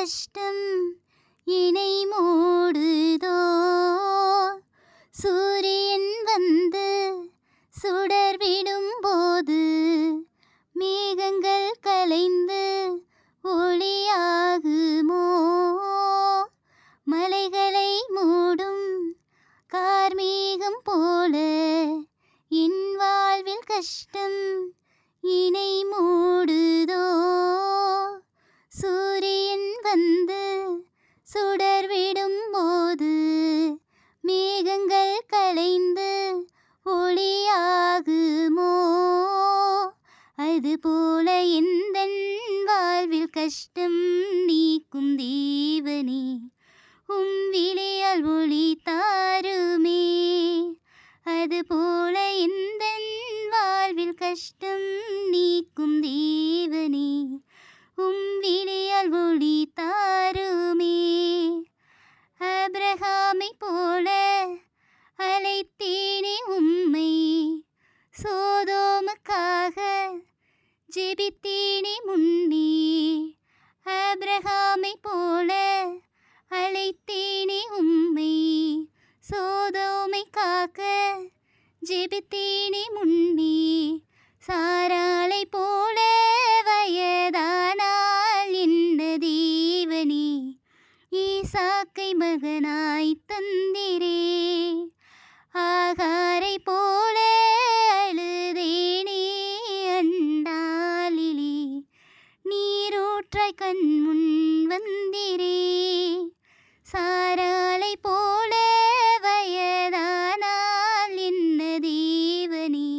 கஷ்டம் இணை மூடுதோ. சூரியன் வந்து சுடர் விடும்போது மேகங்கள் கலைந்து ஒளியாகுமோ. மலைகளை மூடும் கார்மேகம் போல என் வாழ்வில் கஷ்டம் இணை மூடுதோ. சூரியன் வந்து சுடர் விடும்போது மேகங்கள் கலைந்து ஒளியாகுமோ. அதுபோல எந்தன் வாழ்வில் கஷ்டம் நீக்கும் தேவனே விழியால் ஒளி தாருமே. அதுபோல எந்தன் வாழ்வில் கஷ்டம் நீக்கும் தேவனே விழியால் ஒளி தாருமே. ஆபிரகாமை போல அழைத்தேனே உம்மை, சோதோமுக்காக ஜெபித்தேனே முன்னே. ஆபிரகாமை போல அழைத்தேனே உம்மை, சோதோமை காக்க ஜெபித்தேனே முன்னே. சாராளை போல வயதானால் என்ன தேவனே ஈசாக்கை மகனாய் தந்திரே. ஆகாரை போல அழுதேனே அண்டாலிலே நீரூற்றாய் கண் முன் வந்திரே. சாராளை போல வயதானால் என்ன தேவனே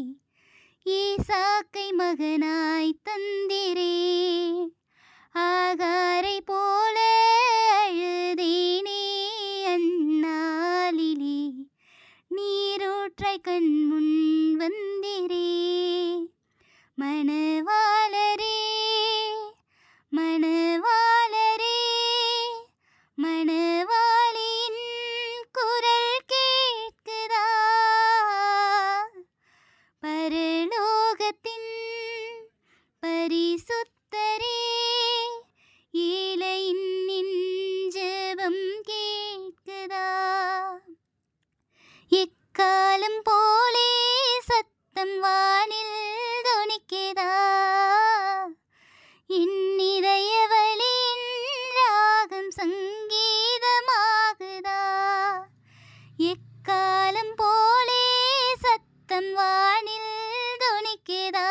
ஈசாக்கை மகனாய் தந்திரே. ஆகாரை போல அழுதேனே அந்நாளிலே நீரூற்றாய் கண் முன் வந்திரே. மணவாளரே மணவாளரே மணவாளியின் குரல் கேட்குதா. பரலோகத்தின் பரிசுத்தரே ஏழையின் ஜெபம் கேட்குதா. எக்காலம் போலே சத்தம் வானில் தொனிக்குதா. என் இதய வழியின் ராகம் சங்கீதமாகுதா. எக்காலம் போலே சத்தம் வானில் தொனிக்குதா.